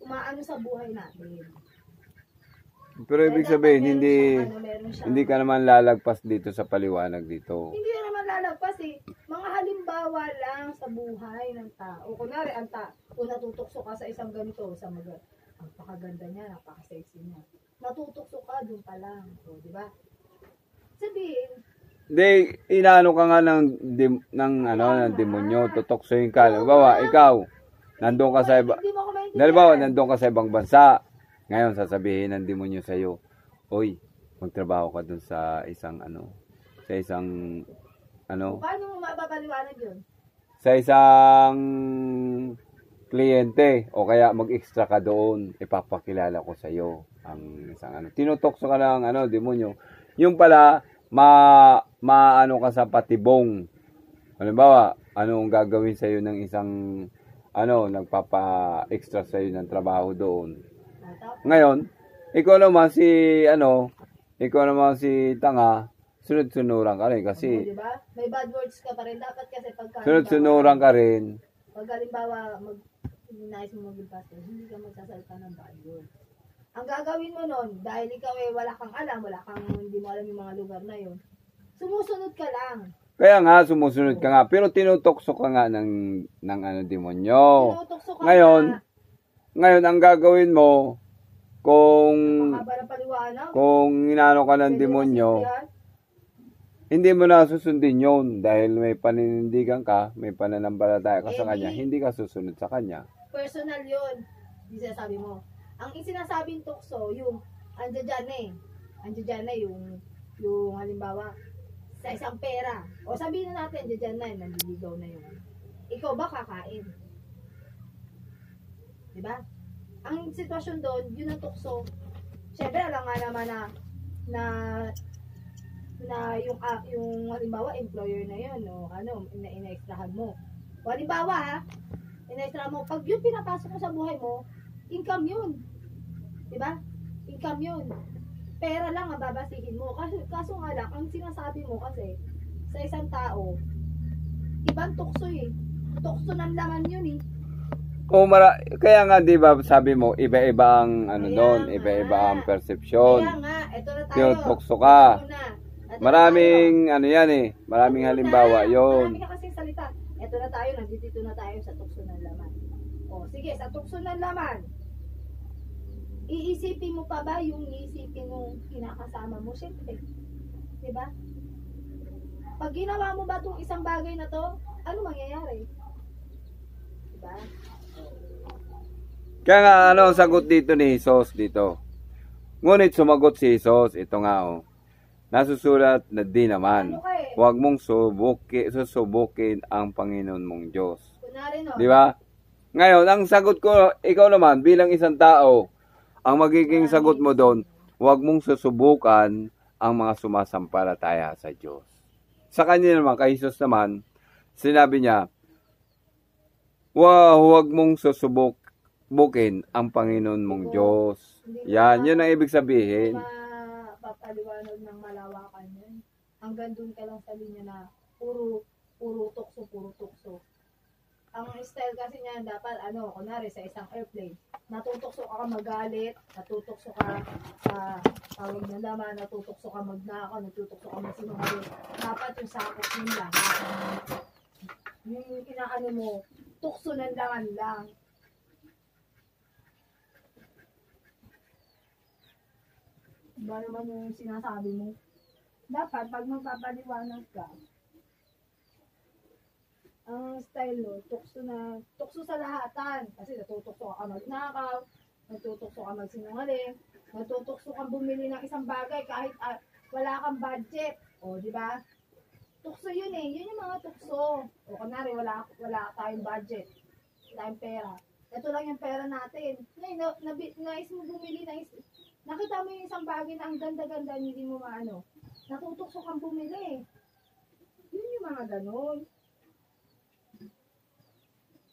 umaano sa buhay natin. Pero ibig sabihin, hindi ka naman lalagpas dito sa paliwanag dito. Hindi naman lalagpas Mga halimbawa lang sa buhay ng tao. Kunwari, kung natutukso ka sa isang ganito, ang pakaganda niya, napaka-sexy niya. Natutukso ka, dun pa lang. O, di ba? Sabihin, inaano ka nga ng demonyo, tutoksoin ka. Halimbawa, ikaw, nandun ka sa ibang bansa. Ngayon, sasabihin ng demonyo sa'yo, oy, magtrabaho ka dun sa isang paano mo mapapaliwanag yun? Sa isang kliyente, o kaya mag-extra ka doon, ipapakilala ko sa'yo ang isang tinutokso ka ng demonyo. Yung pala, maano ka sa patibong. Halimbawa, anong gagawin sa'yo ng isang nagpapa-extra sa'yo ng trabaho doon. Ngayon, ikaw naman si tanga, sunod-sunuran ka rin kasi diba? May bad words ka pa rin. Dapat kasi sunod-sunuran ka rin. Pag halimbawa, nais mo maging pastor, hindi ka magsasalita ng bad words. Ang gagawin mo nun, dahil ikaw wala kang alam, hindi mo alam yung mga lugar na yun, sumusunod ka lang. Kaya nga, sumusunod ka nga. Pero tinutokso ka nga ng demonyo. Tinutokso ka Ngayon, ang gagawin mo, kung inano ka ng demonyo, hindi mo na susundin yun dahil may paninindigan ka, may pananampalataya ka sa kanya, hindi ka susunod sa kanya. Personal yun. Hindi sinasabi mo. Ang isinasabing tukso, yung andiyan na yung halimbawa, sa isang pera. O sabihin na natin, andiyan na, nanliligaw na yun. Ikaw ba kakain? Diba? Ang sitwasyon doon, yun ang tukso. Siyempre, alam nga naman na yung halimbawa, employer na yun, o ina-extrahan mo. O halimbawa, ina-extrahan mo, pag yun pinapasok mo sa buhay mo, income yun. Diba? Income yun. Pera lang ang babasihin mo. Kaso nga lang, ang sinasabi mo kasi, sa isang tao, ibang tukso Tukso ng laman yun Kaya nga 'di ba sabi mo iba-iba ang iba-iba ang perception. Kaya nga, ito na tayo. Tinutokso ka. Maraming maraming halimbawa 'yon. Marami ka kasi salita. Ito na tayo, nandito na tayo sa tukso ng laman. O sige, sa tukso ng laman. Iisipin mo pa ba yung iisipin ng kinakasama mo? Siyempre. 'Di ba? Pag ginawa mo ba itong isang bagay na to, ano mangyayari? Diba? Kaya nga, ano ang sagot dito ni Jesus dito? Ngunit sumagot si Jesus, ito nga nasusulat na di naman, huwag mong susubukin ang Panginoon mong Diyos. Kunwari, no? Di ba? Ngayon, ang sagot ko, ikaw naman, bilang isang tao, ang magiging sagot mo doon, huwag mong susubukan ang mga sumasampalataya sa Diyos. Sa kanya naman, kay Jesus naman, sinabi niya, huwag mong susubukin ang Panginoon mong Diyos. Yan, yun ang ibig sabihin. Mapapaliwanag ng malawakan yun. Hanggang doon ka lang sa linya na puro tukso. Ang style kasi niya dapat, kunwari sa isang airplane, natutokso ka magalit, natutokso ka sa tawag na laman, natutokso ka magnakaw, natutokso ka magsinungaling. Dapat yung sakot yung lahat. Yung inaano mo, tukso ng laman lang. Ba naman yung sinasabi mo? Dapat, pag magpapaliwanag ka, ang style no, tukso sa lahatan. Kasi natutokso ka magnakaw, natutokso ka magsinungaling, natutokso kang bumili ng isang bagay kahit wala kang budget. O, di ba? Tukso yun eh. Yun yung mga tukso. O, kunwari, wala tayong budget. Wala tayong pera. Ito lang yung pera natin. Ngayon, nais mo bumili ng nakita mo yung isang bagay na ang ganda-ganda, hindi mo maano. Natutokso kang bumili. Yun yung mga ganon.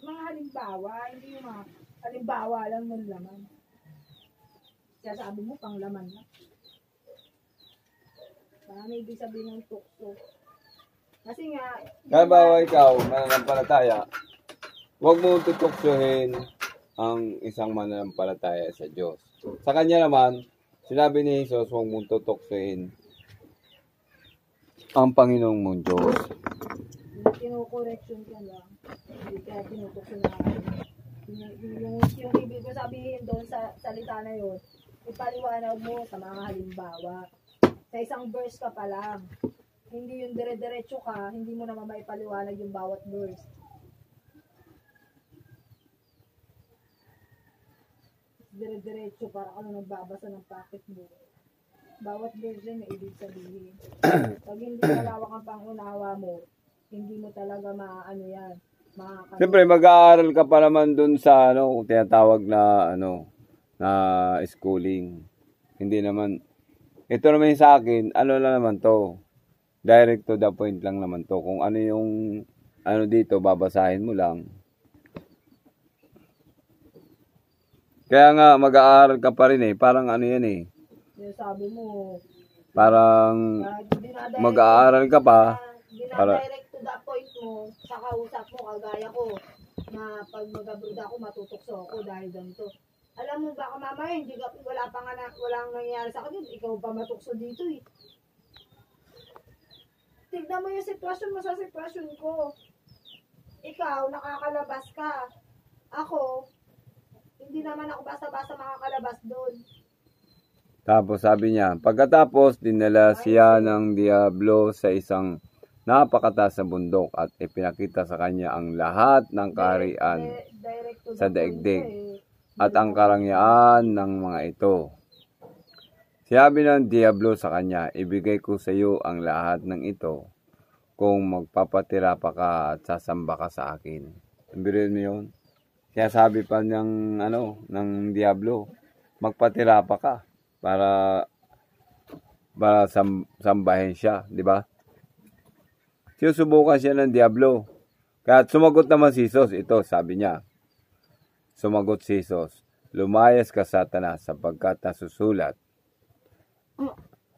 Mga halimbawa, hindi yung mga halimbawa lang ng laman. Kaya sabi mo, pang laman na. Parang may ibig sabihin ng tukso. Kasi nga... Halimbawa ikaw, mananampalataya, huwag mo tutuksohin ang isang mananampalataya sa Diyos. Sa kanya naman, sinabi ni Jesus, huwag mong tutuksohin ang Panginoong mong Diyos. Kino-correction ka lang. Hindi ka tinutukso na yung ibig ko sabihin doon sa salita na yun, ipaliwanag mo sa mga halimbawa. Sa isang verse ka pa lang. Hindi yung dire-diretso ka, hindi mo naman maipaliwanag yung bawat verse. Dire-diretso para ka nagbabasa ng packet mo. Bawat verse may ibig sabihin. Pag hindi malawak ang pangunawa mo, hindi mo talaga maano yan. Siyempre, mag-aaral ka pa naman dun sa tinatawag na na schooling. Hindi naman, ito naman sa akin, lang naman to. Direct to the point lang naman to. Kung ano yung, dito, babasahin mo lang. Kaya nga, mag-aaral ka pa rin parang yan sabi mo, parang mag-aaral ka pa. Direct to the point mo, sa kausap mo, kagaya ko, na pag mag-abroad ako, matutokso ako dahil ganito. Alam mo, baka mamaya, walang nangyayari sa akin, ikaw pa matukso dito eh. Tignan mo yung sitwasyon mo sa sitwasyon ko. Ikaw, nakakalabas ka. Ako, hindi naman ako basta-basta makakalabas doon. Tapos sabi niya, pagkatapos dinala siya ng diablo sa isang napakataas na bundok at ipinakita sa kanya ang lahat ng kaharian sa daigdig at ang karangyaan ng mga ito. Sabi ng diablo sa kanya, ibigay ko sa iyo ang lahat ng ito kung magpapatira pa ka at sasamba ka sa akin. Sabihin mo yun? Kaya sabi pa ng diablo, magpatira pa ka para sambahin siya, di ba? Sinusubukan siya ng diablo. Kaya sumagot naman si Jesus, ito sabi niya. Sumagot si Jesus, lumayas ka Satanas sapagkat nasusulat,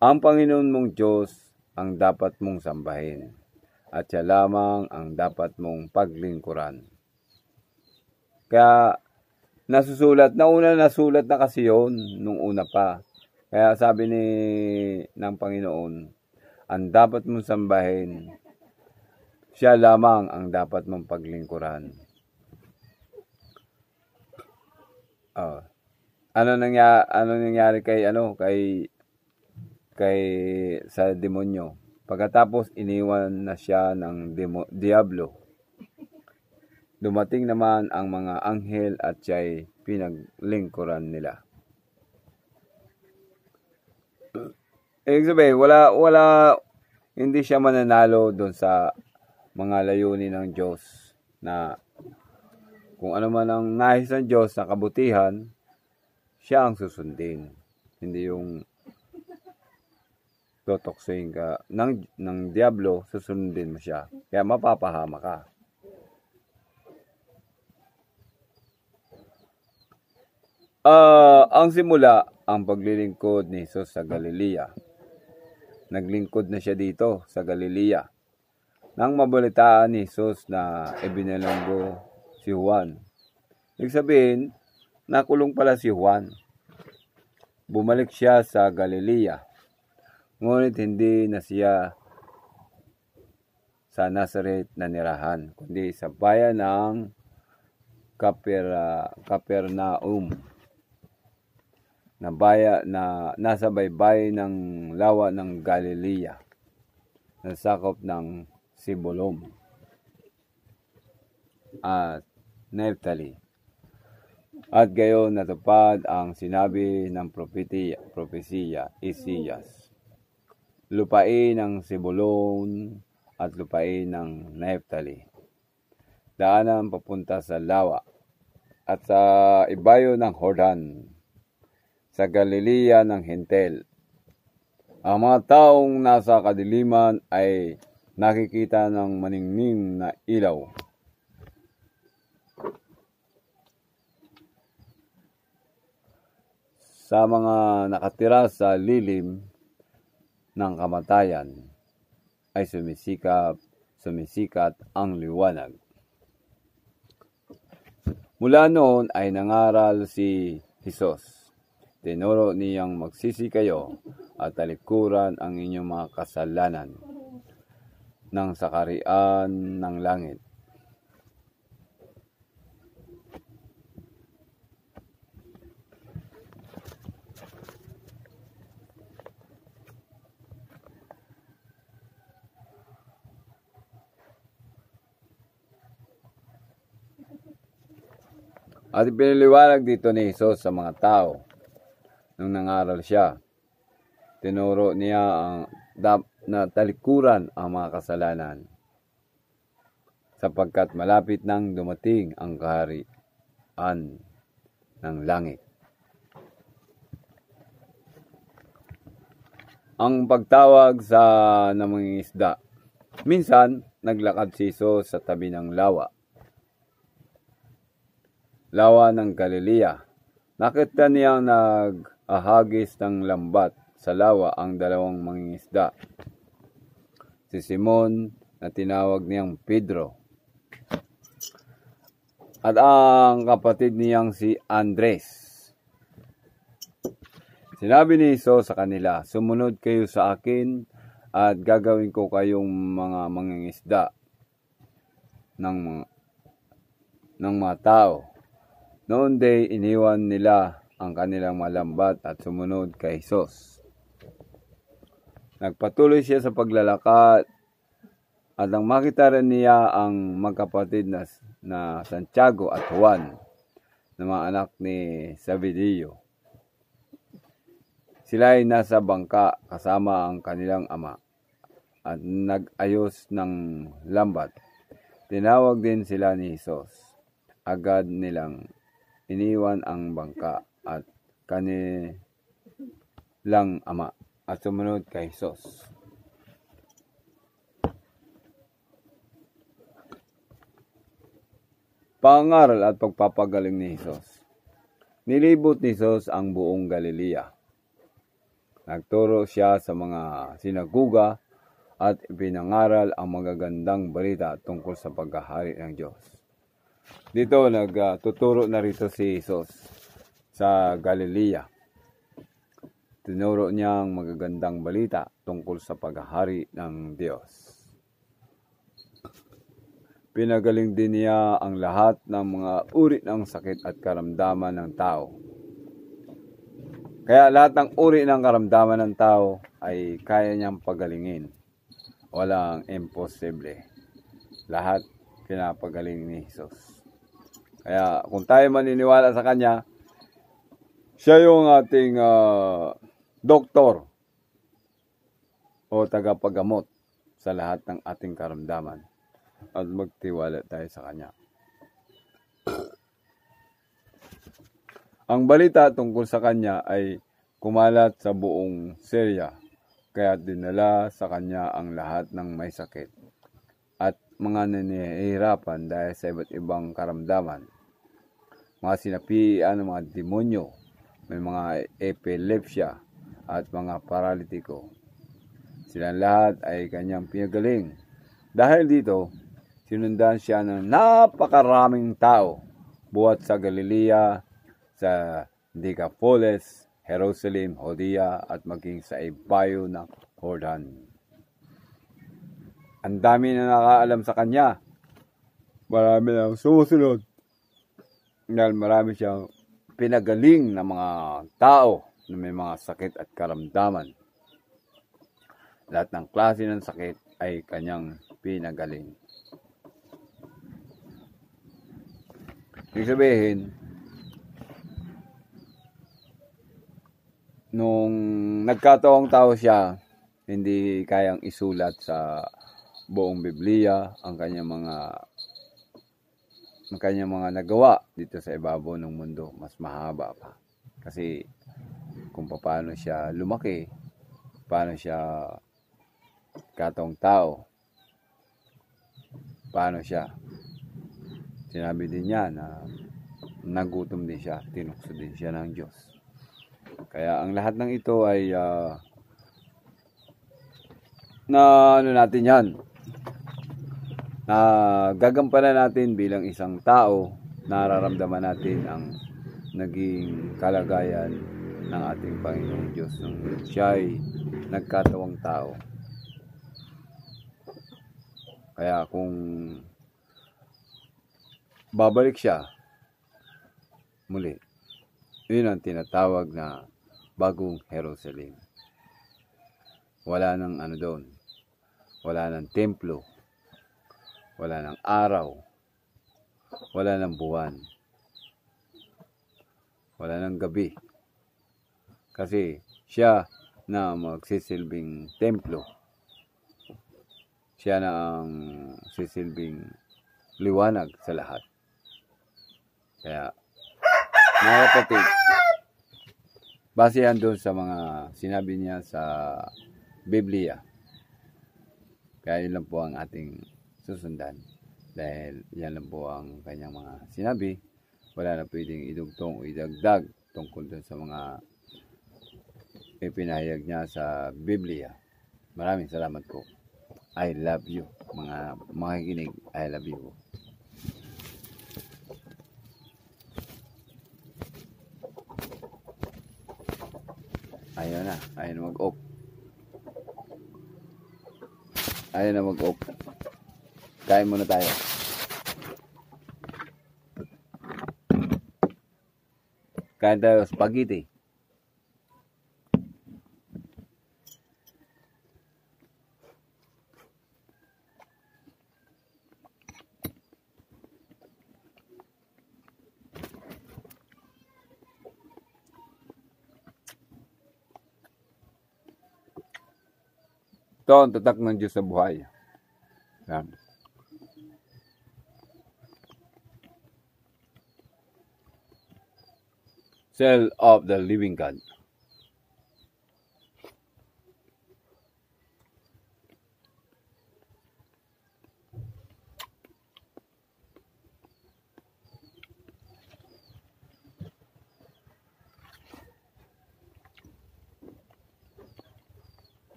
ang Panginoon mong Diyos ang dapat mong sambahin at siya lamang ang dapat mong paglingkuran. Kaya nasusulat na kasi yon nung una pa. Kaya sabi ng Panginoon, ang dapat mong sambahin, siya lamang ang dapat mong paglingkuran. Ano nangyari kay sa demonyo? Pagkatapos iniwan na siya ng diablo. Dumating naman ang mga anghel at siya'y pinaglingkuran nila. Ibig sabihin, hindi siya mananalo doon sa mga layunin ng Diyos na kung ano man ang nais ng Diyos na kabutihan, siya ang susundin. Hindi yung totoksoin ka ng Diablo, susundin mo siya. Kaya mapapahama ka. Ang simula, ang paglilingkod ni Jesus sa Galilea. Naglingkod na siya dito sa Galilea. Nang mabalitaan ni Jesus na ibinalanggo si Juan. Ibig sabihin, nakulong pala si Juan. Bumalik siya sa Galilea. Ngunit hindi na siya sa Nazareth na nirahan, kundi sa bayan ng Capernaum. Na nasa baybay ng lawa ng Galilea, na sakop ng Zebulun at Naphtali. At gayon natupad ang sinabi ng propesiya Isaias. Lupain ng Zebulun at lupain ng Naphtali, daanan papunta sa lawa at sa ibayo ng Jordan, sa Galilea ng Hintel. Ang mga taong nasa kadiliman ay nakikita ng maningning na ilaw. Sa mga nakatira sa lilim ng kamatayan ay sumisikat ang liwanag. Mula noon ay nangaral si Jesus. Tinuro niyang magsisi kayo at talikuran ang inyong mga kasalanan ng sakarian ng langit. At ipinaliwanag dito ni Jesus sa mga tao nung nangaral siya. Tinuro niya na talikuran ang mga kasalanan sapagkat malapit nang dumating ang kaharian ng langit. Ang pagtawag sa nangingisda. Minsan, naglakad si Jesus sa tabi ng lawa ng Galilea. Nakita niyang nag-ahagis ng lambat sa lawa ang dalawang mangingisda. Si Simon na tinawag niyang Pedro at ang kapatid niyang si Andres. Sinabi ni Jesus sa kanila, sumunod kayo sa akin at gagawin ko kayong mga mangingisda ng mga tao. Noon day iniwan nila ang kanilang malambat at sumunod kay Jesus. Nagpatuloy siya sa paglalakad at nang makita rin niya ang magkapatid na Santiago at Juan na mga anak ni Zebedeo. Sila ay nasa bangka kasama ang kanilang ama at nag-ayos ng lambat. Tinawag din sila ni Jesus. Agad nilang iniwan ang bangka at kanilang ama at sumunod kay Jesus. Pangaral at pagpapagaling ni Jesus. Nilibot ni Jesus ang buong Galilea. Nagturo siya sa mga sinaguga at ipinangaral ang magagandang balita tungkol sa paghahari ng Diyos. Dito nagtuturo na rito si Jesus sa Galilea. Tinuro niya ang magagandang balita tungkol sa paghahari ng Diyos. Pinagaling din niya ang lahat ng mga uri ng sakit at karamdaman ng tao. Kaya lahat ng uri ng karamdaman ng tao ay kaya niyang pagalingin. Walang imposible. Lahat pinapagaling ni Jesus. Kaya kung tayo maniniwala sa Kanya, siya yung ating doktor o tagapagamot sa lahat ng ating karamdaman. At magtiwala tayo sa Kanya. Ang balita tungkol sa Kanya ay kumalat sa buong Syria, kaya dinala sa Kanya ang lahat ng may sakit at mga nanihirapan dahil sa iba't ibang karamdaman, mga sinapian ng mga demonyo, may mga epilepsya at mga paralitiko. Silang lahat ay Kanyang pinagaling. Dahil dito, sinundan siya ng napakaraming tao buhat sa Galilea, sa Decapolis, Jerusalem, Judea at maging sa ibayo ng Jordan. Ang dami na nakaalam sa Kanya. Marami na sumusunod. Dahil marami siyang pinagaling na mga tao na may mga sakit at karamdaman. Lahat ng klase ng sakit ay Kanyang pinagaling. Ibig sabihin, nung nagkataong tao siya, hindi kayang isulat sa buong Biblia ang kanyang mga nagawa dito sa ibabaw ng mundo. Mas mahaba pa. Kasi kung paano siya lumaki, paano siya kataong tao, paano siya. Sinabi din niya na nagutom din siya, tinukso din siya ng Diyos. Kaya ang lahat ng ito ay natin yan. Gagampanan natin bilang isang tao, nararamdaman natin ang naging kalagayan ng ating Panginoong Diyos nung siya'y nagkatawang tao. Kaya kung babalik siya muli, yun ang tinatawag na bagong Jerusalem. Wala nang doon. Wala nang templo. Wala nang araw. Wala nang buwan. Wala nang gabi. Kasi siya na magsisilbing templo. Siya na ang sisilbing liwanag sa lahat. Kaya, mga kapatid, basehan doon sa mga sinabi niya sa Biblia. Kaya yun lang po ang ating susundan. Dahil yan lang po ang kanyang mga sinabi. Wala na pwedeng idugtong o idagdag tungkol doon sa mga ipinahayag niya sa Biblia. Maraming salamat po. I love you. Mga makikinig, I love you. Ayaw na mag-off. Ayaw na mag-off. Kain muna tayo. Kain tayo spaghetti. Ito ang tatak ng Diyos sa buhay. Yan. Cell of the living God.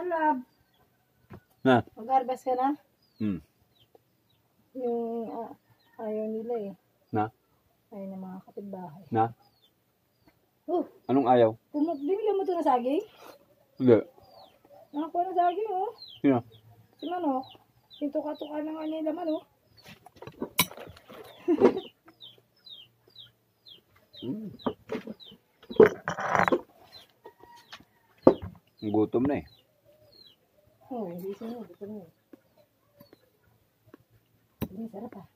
Love. Na? Mag-harvest ka na? Yung ayaw nila eh. Na? Ayaw ng mga kapitbahay. Na? Anong ayaw? Binigyan mo ito na saging? Hindi. Nakakuha na saging oh. Sino? Si Manok. Sintuka-tuka na nga niya yung laman oh. Gutom na eh. Oo, hindi sunod. Ito na yun. Hindi, sarap ah.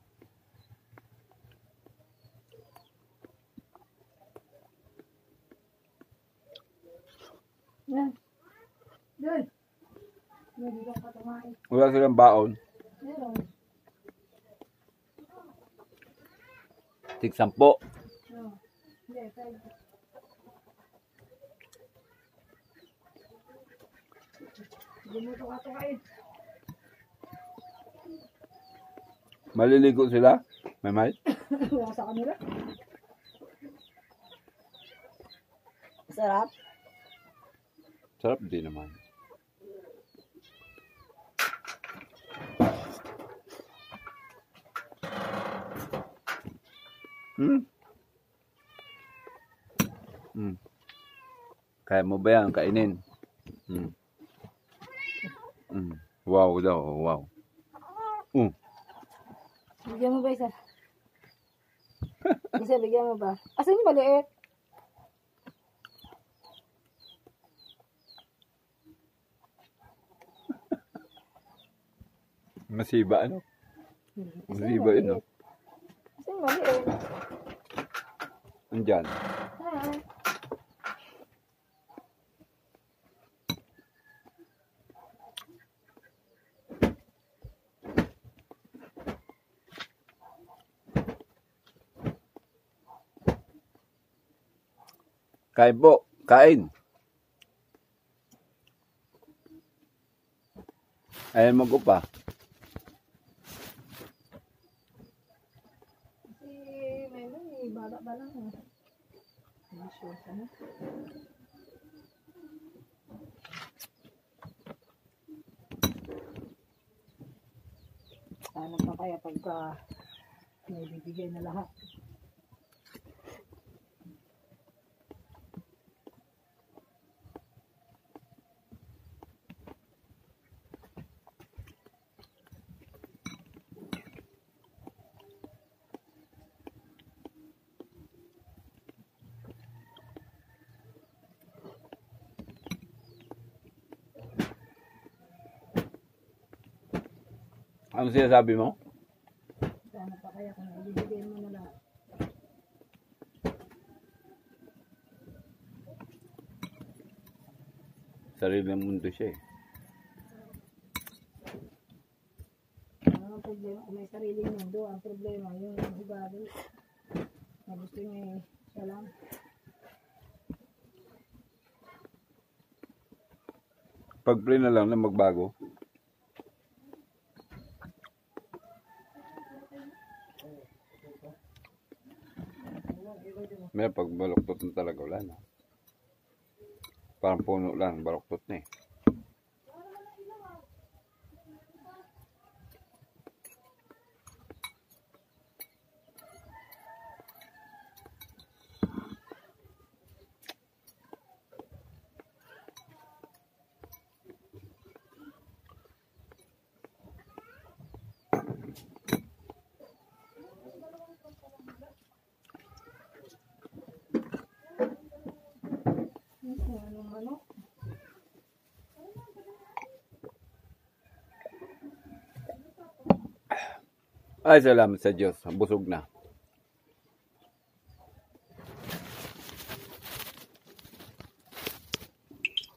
Yan. Yan. Yan, dito ka tumain. Wala silang baon. Meron. Tig 10. No. Hindi, tayo. Hindi mo ito katukain. Maliligo sila? May? Wala sa kanila. Sarap. Sarap din naman. Kaya mo ba yan? Kainin. Wow daw, wow. Bigyan mo ba isa? Isa, bigyan mo ba? Asan yung maliit? Masiba ano? Masiba yun no? Asan yung maliit? Andyan. Hi. Kain po. Kain. Ayan mag-upa. Si Memo, bala lang. Hindi sure ka na. Sana pa kaya pagka naibibigay na lahat. Ano sinasabi mo? Sana pa kaya kung naibibigay mo na lahat. Sariling mundo siya eh. Ang problema, kung may sariling mundo, ang problema, yung hugado. Na gusto niya siya lang. Pag-pray na lang na magbago. May pag baluktot na talaga wala na. Parang puno lang, baluktot na eh. Anong manok? Ay, salamat sa Diyos. Busog na.